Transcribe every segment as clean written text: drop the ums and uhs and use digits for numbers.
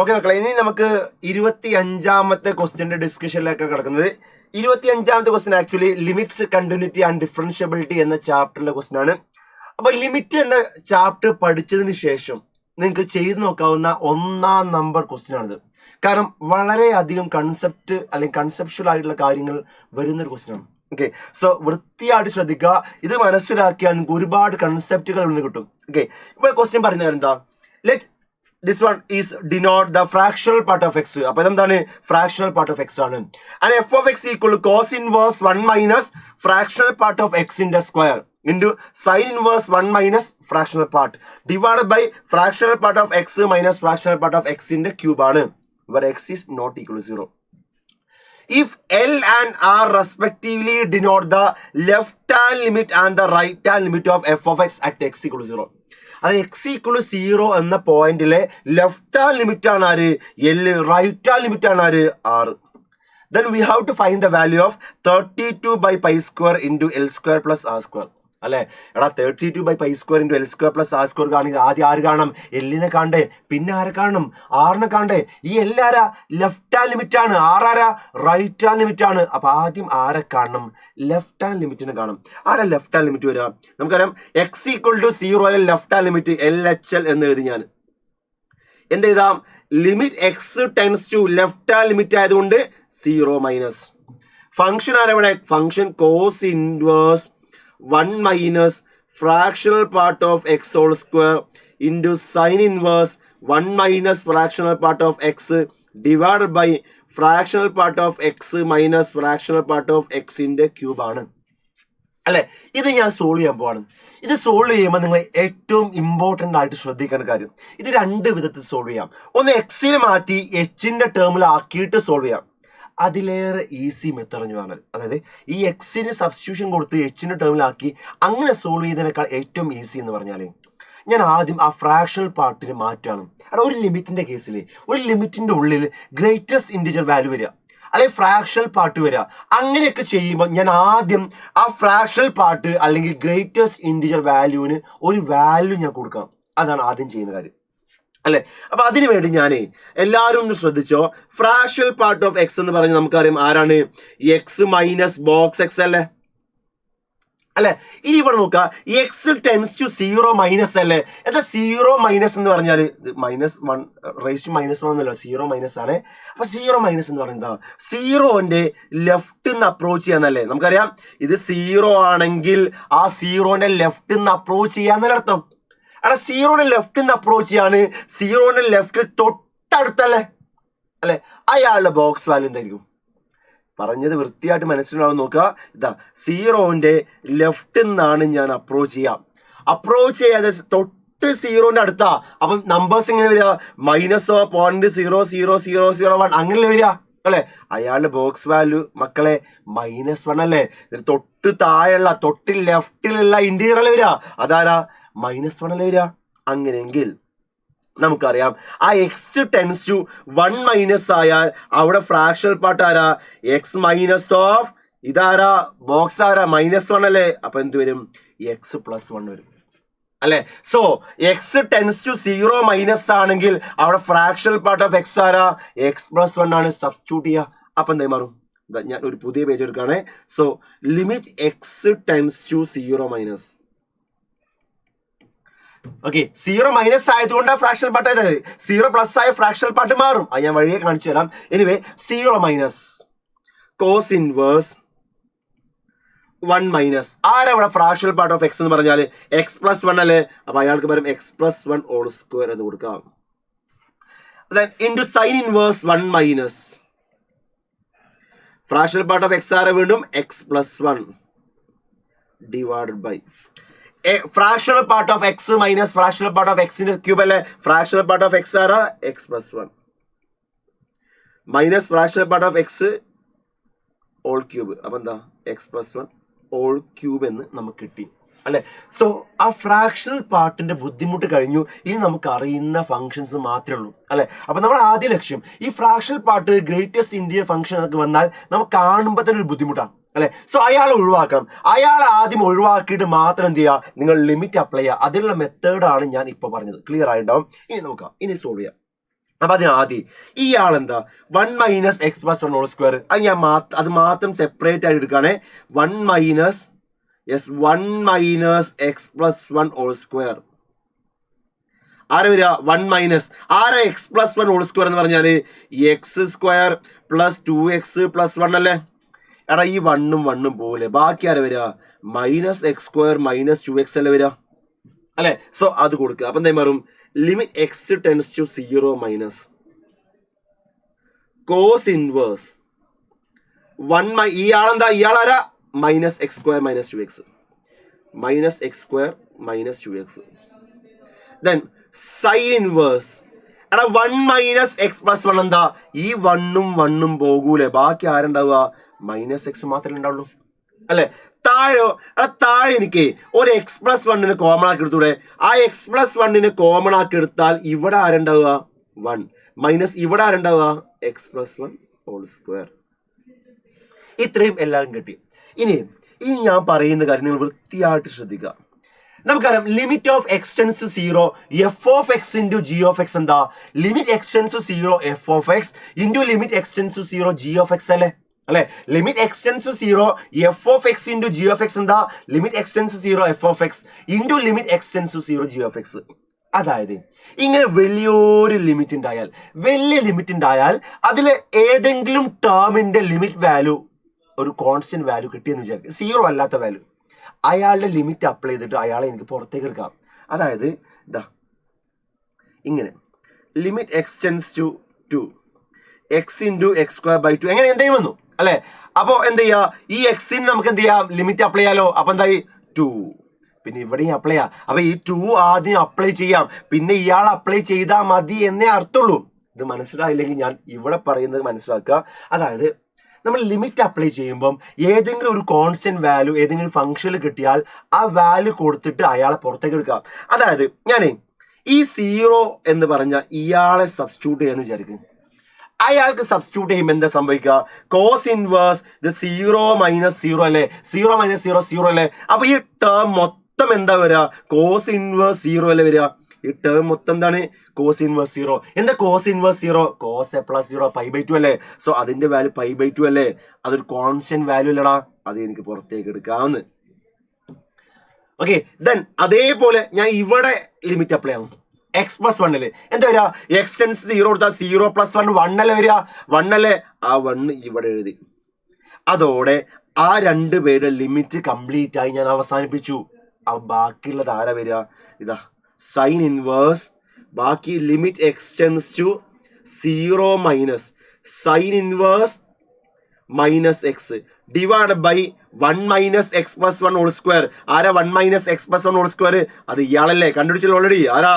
Okay മക്കളെ, ഇനി നമുക്ക് 25ാമത്തെ ക്വസ്റ്റ്യന്റെ ഡിസ്കഷനിലേക്ക് കിടക്കുന്നത്. 25ാമത്തെ question actually limits, continuity and differentiability എന്ന ചാപ്റ്ററിലെ ക്വസ്റ്റ്യൻ ആണ്. അപ്പൊ ലിമിറ്റ് എന്ന ചാപ്റ്റർ പഠിച്ചതിന് ശേഷം നിങ്ങൾക്ക് ചെയ്തു നോക്കാവുന്ന 1ാം നമ്പർ ക്വസ്റ്റ്യൻ ആണിത്. കാരണം വളരെയധികം കൺസെപ്റ്റ് അല്ലെങ്കിൽ കൺസെപ്ച്വൽ ആയിട്ടുള്ള കാര്യങ്ങൾ വരുന്നൊരു ക്വസ്റ്റ്യൻ ആണ്. ഓക്കെ, സോ വൃത്തിയായിട്ട് ശ്രദ്ധിക്കുക. ഇത് മനസ്സിലാക്കിയാൽ നിങ്ങൾക്ക് ഒരുപാട് കൺസെപ്റ്റുകൾ ഇവിടെ നിന്ന് കിട്ടും. ഓക്കെ, ഇപ്പൊ ക്വസ്റ്റ്യൻ പറയുന്നത് എന്താ? Let this one is denote the fractional part of x. അപ്പോൾ ഇതെന്താണ്? ഫ്രാക്ഷണൽ പാർട്ട് ഓഫ് x ആണ്. and f of x equal to cos inverse 1 minus fractional part of x in the square into sin inverse 1 minus fractional part divided by fractional part of x minus fractional part of x in the cube ആണ്, where x is not equal to 0. If L and R respectively denote the left hand limit and the right hand limit of f of x at x equal to 0. അത് X equal 0 എന്ന പോയിന്റിലെ left hand limit ആണ് ആര്? L. Right hand limit ആണ് ആര്? R. Then we have to find the value of 32 by pi square into L square plus R square. അല്ലെ എടാ, 32 by pi square into L square plus R square കാണെങ്കിൽ ആദ്യം ആര് കാണണം? എല്ലിനെ കാണണ്ടേ, പിന്നെ ആരെ കാണണം? ആറിനെ കാണണ്ടേ. ഈ എല്ലാരാ ലെഫ്റ്റ് ഹാൻഡ് ലിമിറ്റ് ആണ്, ആറാരാ റൈറ്റ് ഹാൻഡ് ലിമിറ്റ് ആണ്. അപ്പൊ ആദ്യം ആരെ കാണണം? ലെഫ്റ്റ് ഹാൻഡ് ലിമിറ്റിനെ കാണും. ആരാ ലെഫ്റ്റ് ഹാൻഡ് ലിമിറ്റ് വരിക? നമുക്കറിയാം x equal to 0 left hand limit LHL എന്ന് എഴുതി. ഞാൻ എന്ത് എഴുതാം? Limit x tends to left hand limit ആയതുകൊണ്ട് 0 മൈനസ് ഫംഗ്ഷൻ ആരവിടെ? Function cos inverse 1 minus fractional part of x whole square into sin inverse 1 minus fractional part of x divided by fractional part of x minus fractional part of x ന്റെ cube ആണ്. അല്ലെ, ഇത് ഞാൻ solve ചെയ്യാൻ പോവാണ്. ഇത് solve ചെയ്യുമ്പോൾ നിങ്ങൾ ഏറ്റവും ഇമ്പോർട്ടൻ്റ് ആയിട്ട് ശ്രദ്ധിക്കേണ്ട കാര്യം, ഇത് 2 വിധത്തിൽ സോൾവ് ചെയ്യാം. ഒന്ന് എക്സിനെ മാറ്റി എച്ചിന്റെ ടേമിൽ ആക്കിയിട്ട് സോൾവ് ചെയ്യാം. അതിലേറെ ഈസി മെത്തേഡ് എന്ന് പറഞ്ഞാൽ, അതായത് ഈ എക്സിന് സബ്സ്റ്റിറ്റ്യൂഷൻ കൊടുത്ത് എച്ചിന്റെ ടേമിലാക്കി അങ്ങനെ സോൾവ് ചെയ്തതിനേക്കാൾ ഏറ്റവും ഈസി എന്ന് പറഞ്ഞാൽ, ഞാൻ ആദ്യം ആ ഫ്രാക്ഷണൽ പാർട്ടിന് മാറ്റാണ്. അവിടെ ഒരു ലിമിറ്റിന്റെ കേസിൽ ഒരു ലിമിറ്റിന്റെ ഉള്ളിൽ ഗ്രേറ്റസ്റ്റ് ഇൻറ്റിജർ വാല്യൂ വരിക, അല്ലെങ്കിൽ ഫ്രാക്ഷണൽ പാർട്ട് വരിക. അങ്ങനെയൊക്കെ ചെയ്യുമ്പോൾ ഞാൻ ആദ്യം ആ ഫ്രാക്ഷണൽ പാർട്ട് അല്ലെങ്കിൽ ഗ്രേറ്റസ്റ്റ് ഇൻറ്റിജർ വാല്യൂവിന് ഒരു വാല്യൂ ഞാൻ കൊടുക്കാം. അതാണ് ആദ്യം ചെയ്യുന്ന കാര്യം, അല്ലെ. അപ്പൊ അതിനു വേണ്ടി ഞാനേ എല്ലാവരും ഒന്ന് ശ്രദ്ധിച്ചോ. ഫ്രാക്ഷണൽ പാർട്ട് ഓഫ് എക്സ് എന്ന് പറഞ്ഞ് നമുക്കറിയാം ആരാണ്? എക്സ് മൈനസ് ബോക്സ് എക്സ് അല്ലേ, അല്ലെ. ഇനി ഇവിടെ നോക്കുക, എക്സ് ടെൻസ് ടു 0 മൈനസ് അല്ലേ. എന്താ 0 മൈനസ് എന്ന് പറഞ്ഞാൽ? -1 റേസ് ടു -1 എന്നല്ലോ, 0 മൈനസ് ആണ്. അപ്പൊ 0 മൈനസ് എന്ന് പറയുന്നത് 0ന്റെ ലെഫ്റ്റ് നിന്ന് അപ്രോച്ച് ചെയ്യാന്നല്ലേ. നമുക്കറിയാം ഇത് 0 ആണെങ്കിൽ ആ 0ന്റെ ലെഫ്റ്റ് നിന്ന് അപ്രോച്ച് ചെയ്യാന്നല്ല അർത്ഥം. അവിടെ 0ന്റെ ലെഫ്റ്റ് നിന്ന് അപ്രോച്ച് ചെയ്യാണ്. 0ന്റെ ലെഫ്റ്റ് തൊട്ടടുത്തല്ലേ, അല്ലെ. അയാളുടെ ബോക്സ് വാല്യൂ എന്തായിരിക്കും? പറഞ്ഞത് വൃത്തിയായിട്ട് മനസ്സിലാവും. നോക്കുക, ഇതാ 0ന്റെ ലെഫ്റ്റ് നിന്നാണ് ഞാൻ അപ്രോച്ച് ചെയ്യാം. അപ്രോച്ച് ചെയ്യാതെ തൊട്ട് 0ന്റെ അടുത്താ. അപ്പം നമ്പേഴ്സ് എങ്ങനെ വരിക? -0.00001 അങ്ങനെ വരിക, അല്ലെ. അയാളുടെ ബോക്സ് വാല്യൂ മക്കളെ -1 അല്ലേ. തൊട്ട് താഴെയുള്ള തൊട്ട് ലെഫ്റ്റിലുള്ള ഇന്റീരിയർ അല്ലേ വരിക, അതാരാ? -1 അല്ലേ വരിക. അങ്ങനെയെങ്കിൽ നമുക്കറിയാം ആ എക്സ് ടെൻസ് ടു 1 മൈനസ് ആയാൽ അവിടെ ഫ്രാക്ഷണൽ പാർട്ട് ആരാ? എക്സ് മൈനസ് ഓഫ് ഇതാരാ? ബോക്സ് ആരാ? -1 അല്ലേ. അപ്പൊ എന്ത് വരും? എക്സ് പ്ലസ് 1 വരും, അല്ലെ. So X tends to 0 minus ആണെങ്കിൽ അവിടെ ഫ്രാക്ഷണൽ പാർട്ട് ഓഫ് എക്സ് ആരാ? എക്സ് പ്ലസ് 1 ആണ്. സബ്സ്റ്റിറ്റ്യൂട്ട് ചെയ്യുക. അപ്പൊ എന്തായി മാറും? ഞാൻ ഒരു പുതിയ പേജ് എടുക്കുകയാണെ. So limit x tends to 0 minus. Okay, 0 minus ആയതുകൊണ്ടാണ് ഫ്രാക്ഷണൽ പാർട്ട് ആയത്. 0 പ്ലസ് ആയ ഫ്രാക്ഷണൽ പാർട്ട് മാറും. അത് ഞാൻ വഴിയെ കാണിച്ചു തരാം. Anyway 0 minus cos inverse 1 minus ആരവിടെ? ഫ്രാക്ഷണൽ പാർട്ട് ഓഫ് എക്സ് എന്ന് പറഞ്ഞാൽ എക്സ് പ്ലസ് 1 അല്ലേ. അപ്പൊ അയാൾക്ക് പകരം എക്സ് പ്ലസ് 1 ഹോൾ സ്ക്വയർ എന്ന് കൊടുക്കാം. Into sine inverse 1 minus fractional part of x ആരെ? വീണ്ടും x plus 1 divided by fractional part of x minus fractional part of എക്സിന്റെ ക്യൂബ് അല്ലേ. ഫ്രാക്ഷണൽ പാർട്ട് ഓഫ് എക്സ് ആരാ? X plus 1 minus fractional part of x whole cube. അപ്പൊ എന്താ? X plus 1 all cube എന്ന് നമുക്ക് കിട്ടി, അല്ലെ. സോ ആ ഫ്രാക്ഷണൽ പാർട്ടിന്റെ ബുദ്ധിമുട്ട് കഴിഞ്ഞു. ഇനി നമുക്ക് അറിയുന്ന ഫംഗ്ഷൻസ് മാത്രമേ ഉള്ളൂ, അല്ലെ. അപ്പൊ നമ്മുടെ ആദ്യ ലക്ഷ്യം ഈ fractional part greatest interior function എന്നൊക്കെ വന്നാൽ നമുക്ക് കാണുമ്പോൾ തന്നെ ഒരു ബുദ്ധിമുട്ടാണ്, അല്ലെ. സോ അയാളെ ഒഴിവാക്കണം. അയാളെ ആദ്യം ഒഴിവാക്കിയിട്ട് മാത്രം എന്ത് ചെയ്യുക? നിങ്ങൾ ലിമിറ്റ് അപ്ലൈ ചെയ്യുക. അതിനുള്ള മെത്തേഡാണ് ഞാൻ ഇപ്പൊ പറഞ്ഞത്. ക്ലിയർ ആയിട്ടുണ്ടാവും. ഇനി നോക്കാം, ഇനി സോൾവ് ചെയ്യാം. അപ്പൊ അതിനാദ്യം ഇയാളെന്താ 1 minus x plus 1 whole square അത് മാത്രം സെപ്പറേറ്റ് ആയിട്ട് എടുക്കുകയാണെ 1 minus x plus 1 whole square. ആരെ വരിക 1 മൈനസ് ആരാ എക്സ് പ്ലസ് 1 ഹോൾ സ്ക്വയർ എന്ന് പറഞ്ഞാല് X square plus 2x plus 1 അല്ലേ. എടാ ഈ 1 പോലെ ബാക്കി ആരെ വരിക minus x square minus 2x അല്ലേ വരിക അല്ലെ. സോ അത് കൊടുക്കുക. അപ്പൊ എന്താ മാറും limit x tends to 0 minus cos inverse 1 ഇയാളാരാ minus x square minus 2x minus x square minus 2x. Then sine inverse എടാ 1 മൈനസ് എക്സ് പ്ലസ് 1 എന്താ ഈ 1 പോകൂലേ ബാക്കി ആരുണ്ടാവുക മൈനസ് എക്സ് മാത്രമേ ഉണ്ടാവുള്ളൂ അല്ലെ. താഴെ എനിക്ക് ഒരു എക്സ് പ്ലസ് 1 കോമൺ ആക്കി എടുത്തൂടെ. ആ എക്സ് പ്ലസ് 1 കോമൺ ആക്കി എടുത്താൽ ഇവിടെ ആരുണ്ടാവുക 1 മൈനസ് ഇവിടെ ആരുണ്ടാവുക എക്സ് പ്ലസ് 1 ഹോൾ സ്ക്വയർ. ഇത്രയും എല്ലാവരും കിട്ടി. ഇനി ഞാൻ പറയുന്ന കാര്യം നിങ്ങൾ വൃത്തിയായിട്ട് ശ്രദ്ധിക്കുക. നമുക്കറിയാം limit of x tends to 0 f of x into g of x എന്താ limit x tends to 0 f of x into limit x tends to 0 g of x അല്ലെ. Limit x tends to 0 f of x into g of x എന്താ limit x tends to 0 f of x into limit x tends to 0 g of x. അതായത് ഇങ്ങനെ വലിയൊരു limit ഉണ്ടായാൽ അതിൽ ഏതെങ്കിലും ടേമിന്റെ limit value ഒരു constant value കിട്ടിയെന്ന് വിചാരിക്കും 0 അല്ലാത്ത വാല്യൂ അയാളുടെ ലിമിറ്റ് അപ്ലൈ ചെയ്തിട്ട് അയാളെ എനിക്ക് പുറത്തേക്ക് എടുക്കാം. അതായത് ഇതാ ഇങ്ങനെ limit x tends to 2 x into x square by 2 എങ്ങനെ എന്തെങ്കിലും വന്നു അല്ലെ. അപ്പോൾ എന്ത് ചെയ്യാ ഈ എക്സിന് നമുക്ക് എന്ത് ചെയ്യാം ലിമിറ്റ് അപ്ലൈ ചെയ്യാലോ. അപ്പൊ എന്തായി 2 പിന്നെ ഇവിടെയും അപ്ലൈ ചെയ്യാം. അപ്പൊ ഈ 2 ആദ്യം അപ്ലൈ ചെയ്യാം പിന്നെ ഇയാൾ അപ്ലൈ ചെയ്താൽ മതി എന്നേ അർത്ഥമുള്ളൂ. ഇത് മനസ്സിലായില്ലെങ്കിൽ ഞാൻ ഇവിടെ പറയുന്നത് മനസ്സിലാക്കുക. അതായത് നമ്മൾ ലിമിറ്റ് അപ്ലൈ ചെയ്യുമ്പം ഏതെങ്കിലും ഒരു കോൺസ്റ്റന്റ് വാല്യൂ ഏതെങ്കിലും ഫംഗ്ഷനിൽ കിട്ടിയാൽ ആ വാല്യൂ കൊടുത്തിട്ട് അയാളെ പുറത്തേക്ക് എടുക്കാം. അതായത് ഞാനേ ഈ 0 എന്ന് പറഞ്ഞ ഇയാളെ സബ്സ്റ്റിറ്റ്യൂട്ട് ചെയ്യാന്ന് വിചാരിക്കും. അയാൾക്ക് സബ്സ്റ്റിറ്റ്യൂട്ട് ചെയ്യുമ്പോൾ എന്താ സംഭവിക്കുക കോസ് ഇൻവേഴ്സ് ഇത് 0 മൈനസ് 0 അല്ലേ 0 മൈനസ് 0 അല്ലേ. അപ്പൊ ഈ ടേം മൊത്തം എന്താ വരിക കോസ് ഇൻവേഴ്സ് 0 അല്ലേ വരിക. ഈ ടേം മൊത്തം എന്താണ് കോസ് ഇൻവേഴ്സ് 0. എന്താ cos inverse 0 cos a plus 0 π/2 അല്ലേ. സോ അതിന്റെ വാല്യൂ π/2 അല്ലേ. അതൊരു കോൺസ്റ്റന്റ് വാല്യൂ അല്ലടാ. അത് എനിക്ക് പുറത്തേക്ക് എടുക്കാവുന്ന. ഓക്കെ ദെൻ അതേപോലെ ഞാൻ ഇവിടെ ലിമിറ്റ് അപ്ലൈ ആവും എക്സ് പ്ലസ് 1 എന്താ വരിക എക്സ് ടെൻസ് 0 കൊടുത്താൽ 0 പ്ലസ് 1 1 അല്ലേ വരിക 1 അല്ലേ. ആ 1 ഇവിടെ എഴുതി. അതോടെ ആ 2 പേരുടെ ലിമിറ്റ് കംപ്ലീറ്റ് ആയി ഞാൻ അവസാനിപ്പിച്ചു. അപ്പൊ ബാക്കിയുള്ളത് ആരാ വരിക ഇതാ സൈൻ ഇൻവേഴ്സ് ബാക്കി limit x tends to 0 minus sine inverse minus x divide by 1 minus x plus 1 whole square. ആരാ 1 minus x plus 1 whole square അത് ഇയാളല്ലേ കണ്ടുപിടിച്ചല്ലോ ഓൾറെഡി. ആരാ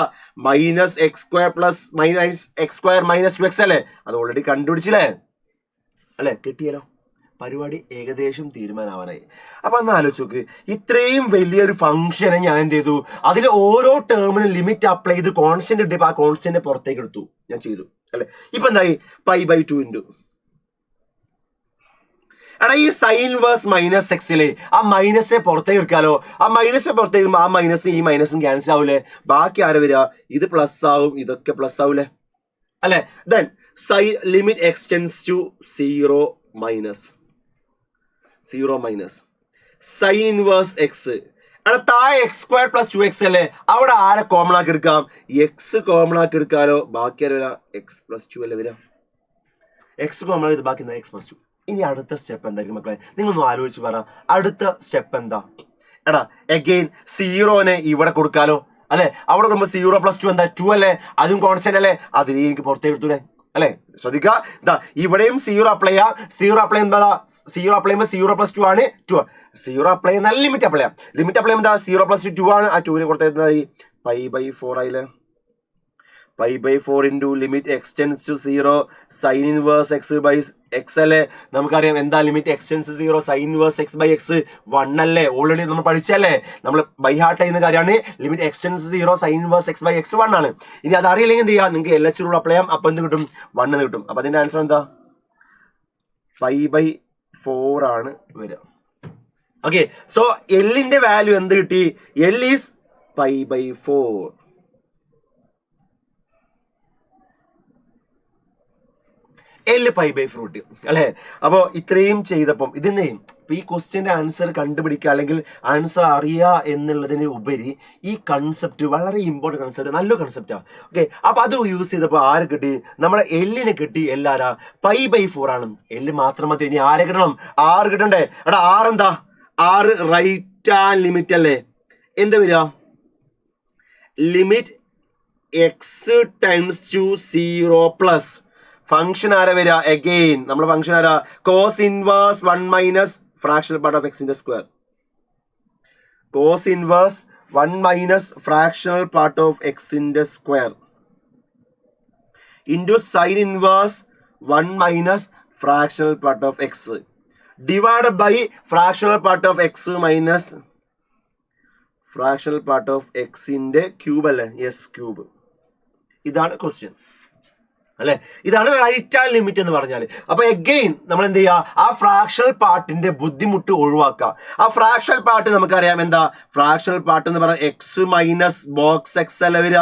minus x square plus minus x square minus 2x അല്ലേ. അത് already കണ്ടുപിടിച്ചില്ലേ അല്ലെ. കിട്ടിയല്ലോ. പരിപാടി ഏകദേശം തീരുമാനമാവാനായി. അപ്പൊ ഒന്ന് ആലോചിച്ച് നോക്ക് ഇത്രയും വലിയൊരു ഫംഗ്ഷനെ ഞാൻ എന്ത് ചെയ്തു അതിൽ ഓരോ ടേമിനും ലിമിറ്റ് അപ്ലൈ ചെയ്ത് കോൺസ്റ്റന്റ് ഇട്ടപ്പോൾ ആ കോൺസ്റ്റന്റ് പുറത്തേക്ക് എടുത്തു ഞാൻ ചെയ്തു അല്ലെ. ഇപ്പൊ എന്തായി π/2 ഇൻറ്റു എടാ ഈ സൈൻ ഇൻവേഴ്സ് മൈനസ് എക്സിലെ ആ മൈനസെ പുറത്തേക്ക് എടുക്കാലോ. ആ മൈനസെ പുറത്തേക്ക് ആ മൈനസും ഈ മൈനസും ക്യാൻസൽ ആവൂലേ. ബാക്കി ആരെ വരിക ഇത് പ്ലസ് ആവും ഇതൊക്കെ പ്ലസ് ആവൂലേ അല്ലെ. Then sine limit x tends to 0 minus sine inverse x എടാ താഴെ എക്സ് സ്ക്വയർ പ്ലസ് 2x അല്ലേ. അവിടെ ആരെ കോമൺ ആക്കി എടുക്കാം എക്സ് കോമൺ ആക്കി എടുക്കാലോ. ബാക്കി ആരെ വരാ എക്സ് പ്ലസ് 2 അല്ലേ വരാ. എക്സ് കോമൺ ആക്കി ബാക്കി എക്സ് പ്ലസ് 2. ഇനി അടുത്ത സ്റ്റെപ്പ് എന്തായിരിക്കും മക്കളെ നിങ്ങളൊന്ന് ആലോചിച്ച് പറ. അടുത്ത സ്റ്റെപ്പ് എന്താ എടാ അഗെയിൻ 0 ഇവിടെ കൊടുക്കാലോ അല്ലെ. അവിടെ കൊടുക്കുമ്പോൾ 0 പ്ലസ് 2 എന്താ 2 അല്ലേ. അതും കോൺസ്റ്റന്റ് അല്ലേ. അതിന് എനിക്ക് പുറത്തേക്ക് എടുത്തൂടെ അല്ലെ. ശ്രദ്ധിക്കുക ഇതാ ഇവിടെയും 0 അപ്ലൈ ചെയ്യാം. 0 അപ്ലൈ എന്താ 0 അപ്ലൈ ചെയ്യുമ്പോൾ 0 പ്ലസ് 2 ആണ് 2. 0 അപ്ലൈ ചെയ്യുന്ന ലിമിറ്റ് അപ്ലൈ ചെയ്യാം. ലിമിറ്റ് അപ്ലൈ ചെയ്യുമ്പോൾ 0 പ്ലസ് 2 ആണ്. ആ 2 കൊടുത്തായി π/4 ആയില്ലേ. π/4 into limit x tends to 0 sine inverse x by x അല്ലേ. നമുക്കറിയാം എന്താ limit x tends 0 sine inverse x by x 1 അല്ലേ. ഓൾറെഡി നമ്മൾ പഠിച്ചല്ലേ. നമ്മൾ ബൈ ഹാർട്ട് ചെയ്യുന്ന കാര്യമാണ്. Limit x tends 0 sine inverse x by x 1 ആണ്. ഇനി അത് അറിയില്ലെങ്കിൽ എന്ത് ചെയ്യാം നിങ്ങൾക്ക് LH റൂൾ അപ്ലൈ ചെയ്യാം. അപ്പൊ എന്ത് കിട്ടും 1 എന്ന് കിട്ടും. അപ്പൊ അതിന്റെ ആൻസർ എന്താ π/4 ആണ് വരിക. ഓക്കെ സോ എല്ലിന്റെ വാല്യൂ എന്ത് കിട്ടി L is π/4. L pi by fruit. അപ്പോൾ ഇത്രയും ചെയ്തപ്പം ഇതിനെ ഈ ക്വസ്റ്റ്യൻ്റെ ആൻസർ കണ്ടുപിടിക്കുക അല്ലെങ്കിൽ ആൻസർ അറിയുക എന്നുള്ളതിന് ഉപരി ഈ കൺസെപ്റ്റ് വളരെ ഇമ്പോർട്ടൻറ്റ് കൺസെപ്റ്റ്, നല്ലൊരു കൺസെപ്റ്റാണ്. ഓക്കെ, അപ്പോൾ അത് യൂസ് ചെയ്തപ്പോൾ ആര് കിട്ടി? നമ്മുടെ എല്ലിന് കിട്ടി. എല്ലാരാ പൈ ബൈ 4 ആണ്. എല്ല് മാത്രം മതി. ഇനി ആരെ കിട്ടണം? ആറ് കിട്ടണ്ടേ? എടാ ആറ് എന്താ? ആറ് റൈറ്റ് ആൻഡ് ലിമിറ്റ് അല്ലേ? എന്താ വരിക? Limit x tends to 0 plus function ആരാ വരിക? അഗെയിൻ നമ്മുടെ ഫംഗ്ഷൻ ആരാ? Cos inverse 1 minus fractional part of എക്സിന്റെ square. Cos inverse 1 minus fractional part of എക്സിന്റെ square into sine inverse 1 minus fractional part of x divide by fractional part of x minus fractional part of എക്സിന്റെ cube അല്ലേ? Yes, cube. ഇതാണ് question അല്ലെ? ഇതാണ് right and limit എന്ന് പറഞ്ഞാൽ. അപ്പൊ again നമ്മൾ എന്ത് ചെയ്യുക? ആ ഫ്രാക്ഷണൽ പാർട്ടിന്റെ ബുദ്ധിമുട്ട് ഒഴിവാക്കുക. ആ ഫ്രാക്ഷണൽ പാർട്ട് നമുക്കറിയാം എന്താ? ഫ്രാക്ഷണൽ പാർട്ട് എന്ന് പറഞ്ഞാൽ എക്സ് മൈനസ് ബോക്സ് എക്സ് അല്ല വരിക.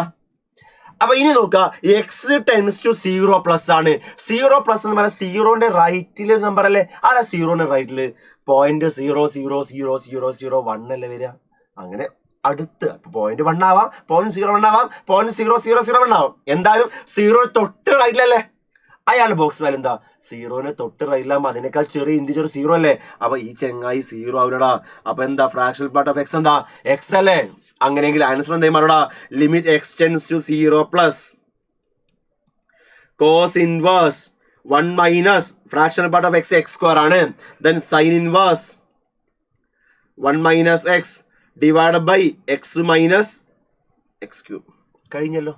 അപ്പൊ ഇനി നോക്കുക, എക്സ് ടെൻസ് ടു 0 പ്ലസ് ആണ്. 0 പ്ലസ് എന്ന് പറഞ്ഞാൽ സീറോന്റെ റൈറ്റില് നമ്പർ അല്ലേ? ആരാ സീറോന്റെ റൈറ്റില്? 0.00001 അല്ലേ വരിക? അങ്ങനെ അടുത്ത് പോയിന്റ് 1 ആവാം, 0.01 ആവാം, 0.0001 ആവാം. എന്തായാലും 0 തൊട്ട് റൈറ്റിലല്ലേ? അയാൾ ബോക്സ് വാല്യൂ എന്താ? 0ന് തൊട്ട് റൈറ്റിലാകുമ്പോൾ അതിനേക്കാൾ ചെറിയ ഇൻഡിജർ 0 അല്ലേ? അപ്പൊ ഈ ചെങ്ങായി 0 ആവില്ലടാ. അപ്പൊ എന്താ? ഫ്രാക്ഷണൽ പാർട്ട് ഓഫ് എക്സ് എന്താ? എക്സ് അല്ലേ? അങ്ങനെയെങ്കിൽ ആൻസർ എന്താ മാറൂടാ? Limit x tends to 0 plus cos inverse 1 minus fractional part of x x square ആണ്. Then sine inverse 1 minus x divide by x minus x cube. കഴിഞ്ഞല്ലോ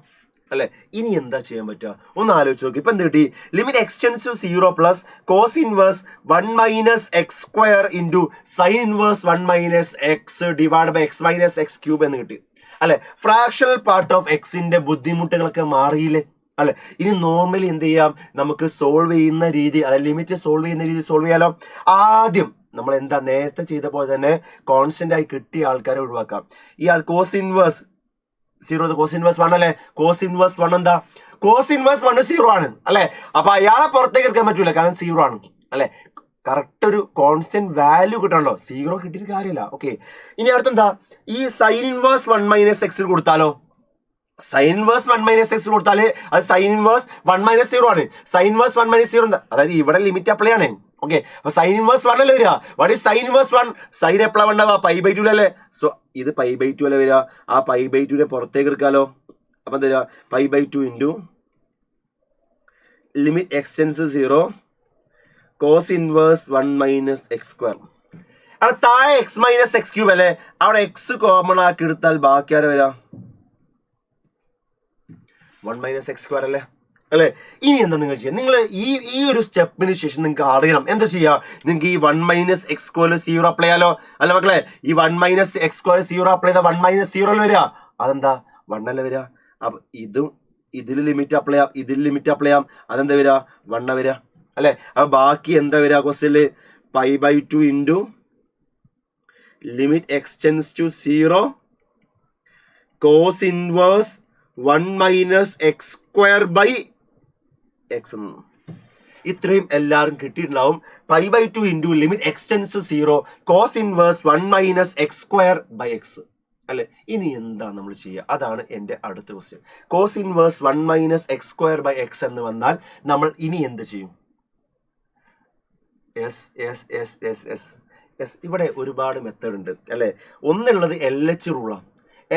അല്ലെ? ഇനി എന്താ ചെയ്യാൻ പറ്റുക? ഒന്ന് ആലോചിച്ച് നോക്കി. ഇപ്പൊ എന്ത് കിട്ടി? Limit x tends to 0 plus cos inverse 1 minus x square into sine inverse 1 minus x divide by x minus x cube എന്ന് കിട്ടി അല്ലെ? ഫ്രാക്ഷണൽ പാർട്ട് ഓഫ് എക്സിന്റെ ബുദ്ധിമുട്ടുകളൊക്കെ മാറിയില്ലേ അല്ലെ? ഇനി നോർമലി എന്ത് ചെയ്യാം? നമുക്ക് സോൾവ് ചെയ്യുന്ന രീതി, അതായത് ലിമിറ്റ് സോൾവ് ചെയ്യുന്ന രീതി സോൾവ് ചെയ്യാലോ. ആദ്യം നമ്മൾ എന്താ നേരത്തെ ചെയ്ത പോലെ തന്നെ കോൺസ്റ്റന്റ് ആയി കിട്ടിയ ആൾക്കാരെ ഒഴിവാക്കാം. ഇയാൾ കോസ് ഇൻവേഴ്സ് 0 കോസ് ഇൻവേഴ്സ് 1 അല്ലെ? കോസ് ഇൻവേഴ്സ് 1 എന്താ? കോസ് ഇൻവേഴ്സ് 1 0 ആണ് അല്ലെ? അപ്പൊ അയാളെ പുറത്തേക്ക് എടുക്കാൻ പറ്റൂല, കാരണം 0 ആണ് അല്ലെ? കറക്റ്റ് ഒരു കോൺസ്റ്റന്റ് വാല്യൂ കിട്ടണല്ലോ. 0 കിട്ടിയിട്ട് കാര്യമില്ല. ഓക്കെ, ഇനി അടുത്തെന്താ? ഈ സൈൻ ഇൻവേഴ്സ് 1 മൈനസ് എക്സ് കൊടുത്താലോ? സൈൻ ഇൻവേഴ്സ് 1 മൈനസ് എക്സ് കൊടുത്താല് അത് സൈൻ ഇൻവേഴ്സ് 1 മൈനസ് 0 ആണ്. സൈൻ ഇൻവേഴ്സ് 1 മൈനസ് 0 എന്താ? അതായത് ഇവിടെ ലിമിറ്റ് അപ്ലൈ ആണ്. ഓക്കെ, അപ്പൊ സൈൻ ഇൻവേഴ്സ് 1 അല്ലേ വരിക? What is sine inverse 1? Sine എപ്പോഴാണ് ഉണ്ടാവുക? പൈ ബൈ 2 അല്ലേ? സോ ഇത് പൈ ബൈ 2 അല്ലേ വരിക? ആ പൈ ബൈ 2 പുറത്തേക്ക് എടുക്കാലോ. അപ്പൊ എന്താ വരിക? Pi by 2 into limit x tends 0 cos inverse 1 minus x square. അവിടെ താഴെ എക്സ് മൈനസ് എക്സ് ക്യൂബ് അല്ലേ? അവിടെ എക്സ് കോമൺ ആക്കി എടുത്താൽ ബാക്കി ആരെ വരിക? 1 മൈനസ് എക്സ് സ്ക്വയർ അല്ലേ? അല്ലെ? ഇനി എന്താ നിങ്ങൾ ചെയ്യുക? നിങ്ങൾ ഈ ഒരു സ്റ്റെപ്പിന് ശേഷം നിങ്ങൾക്ക് അറിയണം എന്താ ചെയ്യുക? നിങ്ങൾക്ക് ഈ 1 മൈനസ് എക്സ് സ്ക്വയർ 0 അപ്ലൈ ചെയ്യാലോ അല്ല മക്കളെ? ഈ 1 മൈനസ് എക്സ് സ്ക്വയർ 0 അപ്ലൈ ചെയ്താൽ 1 മൈനസ് 0 അല്ലേ വരിക? അതെന്താ? 1 അല്ലേ വരിക? അപ്പൊ ഇതിൽ ലിമിറ്റ് അപ്ലൈ ചെയ്യാം, ഇതിൽ ലിമിറ്റ് അപ്ലൈ ചെയ്യാം. അതെന്താ വരിക? 1 വരിക അല്ലെ? അപ്പൊ ബാക്കി എന്താ വരിക? ക്വസ്റ്റ്യനില് pi by 2 into limit x tends to 0 cos inverse 1 minus x square by x. ഇത്രയും എല്ലാവരും കിട്ടിയിട്ടുണ്ടാവും. Pi by 2 into limit x tends 0 cos inverse 1 minus x square by x അല്ലെ? ഇനി എന്താ നമ്മൾ ചെയ്യുക? അതാണ് എൻ്റെ അടുത്ത question. Cos inverse 1 minus x square by x എന്ന് വന്നാൽ നമ്മൾ ഇനി എന്ത് ചെയ്യും? ഇവിടെ ഒരുപാട് മെത്തേഡ് ഉണ്ട് അല്ലെ? ഒന്നുള്ളത് LH റൂളാണ്.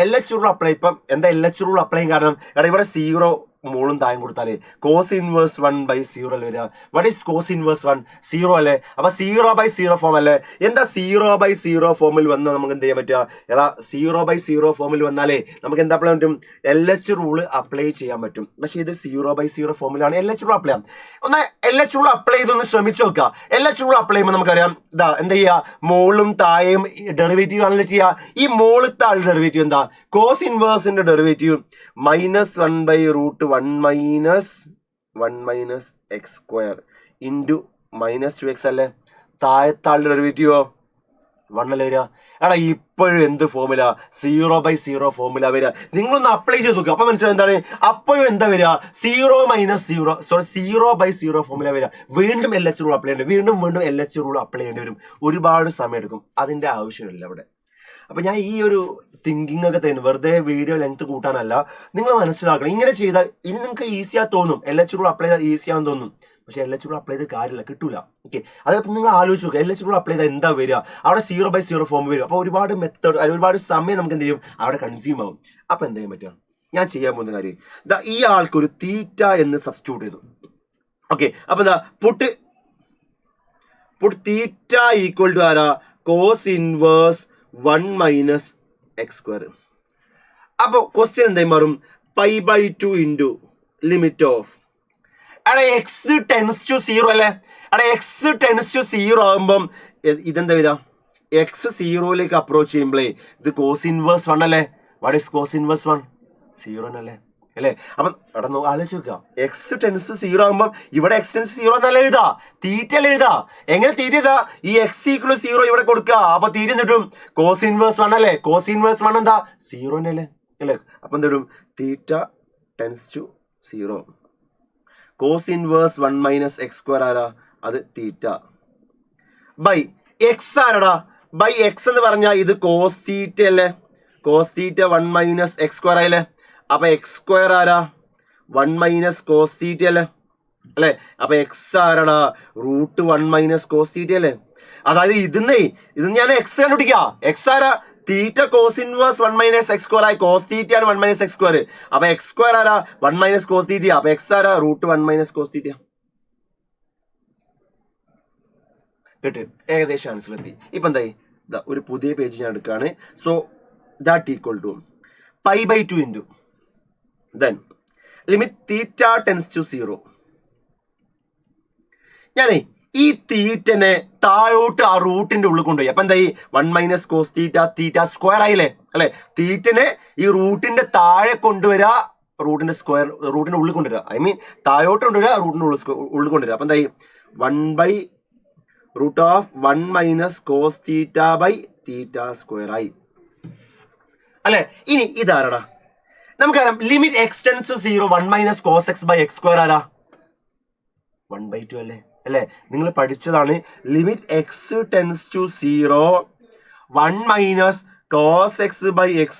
LH rule apply. ഇപ്പം എന്താ LH റൂൾ അപ്ലൈ കാരണം? എടാ ഇവിടെ 0 മോളും താഴെ കൊടുത്താലേ കോസ് ഇൻവേഴ്സ് 1 ബൈ 0 അല്ലേ വരിക? What is cos inverse 1? 0 അല്ലേ? അപ്പൊ 0 ബൈ 0 ഫോം അല്ലേ? എന്താ 0 ബൈ 0 ഫോമിൽ വന്നാൽ നമുക്ക് എന്ത് ചെയ്യാൻ പറ്റുക? എടാ 0 ബൈ 0 ഫോമിൽ വന്നാലേ നമുക്ക് എന്താ അപ്ലൈ പറ്റും? LH റൂള് അപ്ലൈ ചെയ്യാൻ പറ്റും. പക്ഷെ ഇത് 0 ബൈ 0 ഫോമിലാണ് LH റൂൾ അപ്ലൈ ചെയ്യാം. ഒന്ന് LH റൂൾ അപ്ലൈ ചെയ്തൊന്ന് ശ്രമിച്ചു നോക്കുക. LH റൂൾ അപ്ലൈ ചെയ്യുമ്പോൾ നമുക്കറിയാം ഇതാ എന്താ ചെയ്യുക? മോളും താഴെയും ഡെറിവേറ്റീവ് ആണല്ലോ ചെയ്യുക. ഈ മോളത്തെ ആൾ ഡെറിവേറ്റീവ് എന്താ? കോസ് ഇൻവേഴ്സിന്റെ derivative -1 by root 1 minus x square into -2x അല്ലേ? താഴത്തെ ആളുടെ ഡെറിവേറ്റീവോ 1 അല്ലേ വരിക? എടാ ഇപ്പോഴും എന്ത് ഫോമുല? 0/0 ഫോമുല വരിക. നിങ്ങളൊന്ന് അപ്ലൈ ചെയ്ത് നോക്കുക, അപ്പൊ മനസ്സിലാവും എന്താണ്. അപ്പോഴും എന്താ വരിക? 0/0 ഫോമുല വരിക. വീണ്ടും LH റൂൾ അപ്ലൈ ചെയ്യേണ്ടി, വീണ്ടും LH റൂൾ അപ്ലൈ ചെയ്യേണ്ടി വരും. ഒരുപാട് സമയം എടുക്കും. അതിന്റെ ആവശ്യമില്ല അവിടെ. അപ്പൊ ഞാൻ ഈ ഒരു തിങ്കിങ് ഒക്കെ തരുന്നു, വെറുതെ വീഡിയോ ലെങ്ത് കൂട്ടാനല്ല. നിങ്ങൾ മനസ്സിലാക്കണം, ഇങ്ങനെ ചെയ്താൽ ഇനി നിങ്ങൾക്ക് ഈസിയാ തോന്നും, LH റൂൾ അപ്ലൈ ചെയ്താൽ ഈസിയാന്ന് തോന്നും. പക്ഷെ LH റൂൾ അപ്ലൈ ചെയ്ത കാര്യമില്ല, കിട്ടൂല. ഓക്കെ, അതപ്പോൾ നിങ്ങൾ ആലോചിച്ച് നോക്കുക, LH റൂൾ അപ്ലൈ ചെയ്താൽ എന്താ വരിക? അവിടെ 0/0 ഫോം വരും. അപ്പോൾ ഒരുപാട് മെത്തേഡ്, ഒരുപാട് സമയം നമുക്ക് എന്ത് ചെയ്യും, അവിടെ കൺസ്യൂം ആവും. അപ്പൊ എന്ത് ചെയ്യാൻ പറ്റുക? ഞാൻ ചെയ്യാൻ പോകുന്ന കാര്യം, ഈ ആൾക്കൊരു തീറ്റ എന്ന് സബ്സ്റ്റിറ്റ്യൂട്ട് ചെയ്തു. ഓക്കെ, അപ്പൊ എന്താ പുട്ട് തീറ്റ ഈക്വൽ ടു ആരാ? Cos inverse 1 - x². അപ്പൊ ക്വസ്റ്റ്യൻ എന്തായി മാറും? π/2 ഇൻറ്റു ലിമിറ്റ് ഓഫ്, അവിടെ x ടെൻസ് ടു 0 അല്ലേ? അവിടെ x ടെൻസ് ടു 0 ആകുമ്പം ഇതെന്താ വരിക? x 0ലേക്ക് അപ്രോച്ച് ചെയ്യുമ്പോഴേ ഇത് കോസ് ഇൻവേഴ്സ് 1 അല്ലേ? What is cos inverse 1? 0 അല്ലേ? അല്ലേ? അപ്പം അവിടെ ആലോചിച്ച് നോക്കുക, x ടെൻസ് ടു 0 ആകുമ്പോൾ ഇവിടെ x ടെൻസ് 0 എന്നല്ല എഴുതാ, തീറ്റ അല്ല എഴുതാ. എങ്ങനെ തീറ്റ എഴുതാ? ഈ x = 0 ഇവിടെ കൊടുക്കുക. അപ്പൊ തീറ്റ എന്തിട്ടും? കോസ് ഇൻവേഴ്സ് 1 അല്ലേ? കോസ് ഇൻവേഴ്സ് 1 എന്താ? 0 അല്ലേ? അല്ലേ? അപ്പൊ എന്തിടും? Theta tends to 0. Cos inverse 1 - x² ആരാ? അത് തീറ്റ ബൈ എക്സ് ആരടാ? ബൈ എക്സ് എന്ന് പറഞ്ഞാൽ ഇത് കോസ് തീറ്റ അല്ലേ? കോസ് തീറ്റ 1 - x² ആയില്ലേ? അപ്പൊ x² ആരാ? 1 - കോസ് തീറ്റ അല്ലേ? അപ്പൊ എക്സ് ആരടാ? √1 - കോസ് തീറ്റ അല്ലേ? അതായത് ഇതിന്ന് ഞാൻ എക്സ് കണ്ടുപിടിക്കാം. എക്സ് ആരാ? തീറ്റ കോസ് ഇൻവേഴ്സ് 1 - x² ആയി. കോസ് തീറ്റ ആണ് 1 - x². അപ്പൊ x² ആരാ? 1 - കോസ് തീറ്റ. അപ്പൊ എക്സ് ആരാ? √1 - കോസ് തീറ്റ. കേട്ട് ഏകദേശം ആൻസർ എത്തി. ഇപ്പൊ എന്തായി? ഒരു പുതിയ പേജ് ഞാൻ എടുക്കുകയാണ്. So that equal to π/2 into then limit theta tends to 0. ഞാനേ ഈ തീറ്റനെ താഴോട്ട് ആ റൂട്ടിന്റെ ഉള്ളിൽ കൊണ്ടുപോയി. അപ്പൊ എന്തായി? 1 - കോസ് തീറ്റ, തീറ്റ സ്ക്വയർ ആയില്ലേ? അല്ലെ? തീറ്റനെ ഈ റൂട്ടിന്റെ താഴെ കൊണ്ടുവരാ, റൂട്ടിന്റെ സ്ക്വയർ റൂട്ടിന്റെ ഉള്ളിൽ കൊണ്ടുവരാ. ഐ മീൻ താഴോട്ട് കൊണ്ടുവരാ, റൂട്ടിന്റെ ഉള്ളിൽ കൊണ്ടുവരാ. അപ്പൊ എന്തായി? 1/√1 - cos theta by theta square ആയി അല്ലെ? ഇനി ഇതാരടാ? നമുക്കറിയാം limit x tends to 0 1 - cos x by x² ആരാ? 1/2 അല്ലേ? നിങ്ങൾ പഠിച്ചതാണ്. Limit x tends to 0 1 - cos x by x²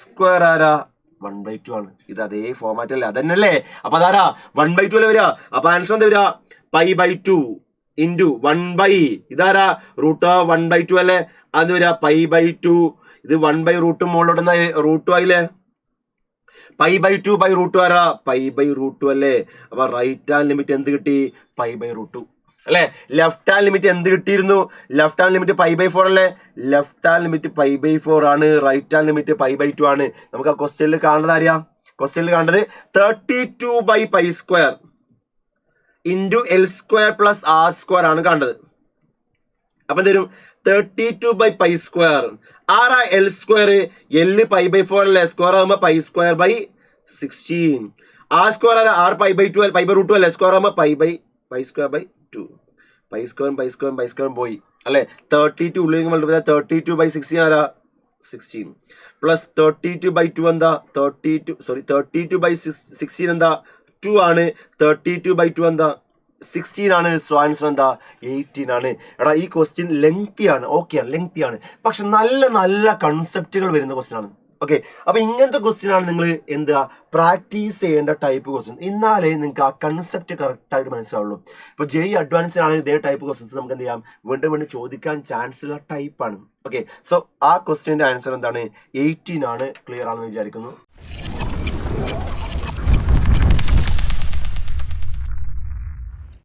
ആരാ? 1/2 ആണ്. ഇത് അതേ ഫോമാറ്റ് അല്ലേ? അതന്നെയല്ലേ? അപ്പൊ അതാരാ? 1/2 അല്ലേ വരിക? അപ്പൊ ആൻസർ എന്താ വരിക? π/2 ഇൻറ്റു 1 ഇതാരാ? √1/2 അല്ലേ? അത് വരിക π/2. ഇത് 1/√2 മുകളിലോട്ട് √2 ആയില്ലേ? π/2 √2 ആരാ? π/√2 അല്ലേ? അപ്പൊ റൈറ്റ് ഹാൻഡ് ലിമിറ്റ് എന്ത് കിട്ടി? π/√2 അല്ലെ? ലെഫ്റ്റ് ഹാൻഡ് ലിമിറ്റ് എന്ത് കിട്ടിയിരുന്നു? ലെഫ്റ്റ് ഹാൻഡ് ലിമിറ്റ് π/4 അല്ലേ? ലെഫ്റ്റ് ഹാൻഡ് ലിമിറ്റ് π/4 ആണ്. റൈറ്റ് ഹാൻഡ് ലിമിറ്റ് π/2 ആണ്. നമുക്ക് ആ ക്വസ്റ്റ്യനിൽ കാണുന്നത് അറിയാം. ക്വസ്റ്റ്യനിൽ കാണുന്നത് 32/π² ഇൻറ്റു L² + R² ആണ് കാണുന്നത്. അപ്പൊ എന്തേലും 32/π². ആരാ L²? L π/4 അല്ലേ? സ്ക്വയർ ആകുമ്പോ π²/16. R² ആരാ? R π/2 π/√2 അല്ലേ? സ്ക്വയർ ആകുമ്പോ π²/2. π² പോയി അല്ലെ? 32 ഉള്ളിൽ മൾട്ടിപ്ലൈ 32/16 ആരാ? 16 പ്ലസ് 32/2 എന്താ? 32/16 എന്താ? 2 ആണ്. 32/2 എന്താ? 16 ആണ്. സോ ആൻസർ എന്താ? 18 ആണ്. എടാ ഈ ക്വസ്റ്റ്യൻ ലെങ്തി ആണ്, ഓക്കെ ആണ്, ലെങ്തി ആണ്, പക്ഷെ നല്ല നല്ല കൺസെപ്റ്റുകൾ വരുന്ന ക്വസ്റ്റ്യൻ ആണ്. ഓക്കെ, അപ്പൊ ഇങ്ങനത്തെ ക്വസ്റ്റ്യൻ ആണ് നിങ്ങൾ എന്താ പ്രാക്ടീസ് ചെയ്യേണ്ട ടൈപ്പ് ക്വസ്റ്റ്യൻ. എന്നാലേ നിങ്ങൾക്ക് ആ കൺസെപ്റ്റ് കറക്റ്റ് ആയിട്ട് മനസ്സിലാവുള്ളൂ. ഇപ്പൊ JEE അഡ്വാൻസ്ഡ് ആണ് ഇതേ ടൈപ്പ് ക്വസ്റ്റ്യൻസ് നമുക്ക് എന്ത് ചെയ്യാം? വീണ്ടും ചോദിക്കാൻ ചാൻസ് ഉള്ള ടൈപ്പാണ്. ഓക്കെ, സോ ആ ക്വസ്റ്റ്യന്റെ ആൻസർ എന്താണ്? 18 ആണ്. ക്ലിയർ ആണെന്ന് വിചാരിക്കുന്നു.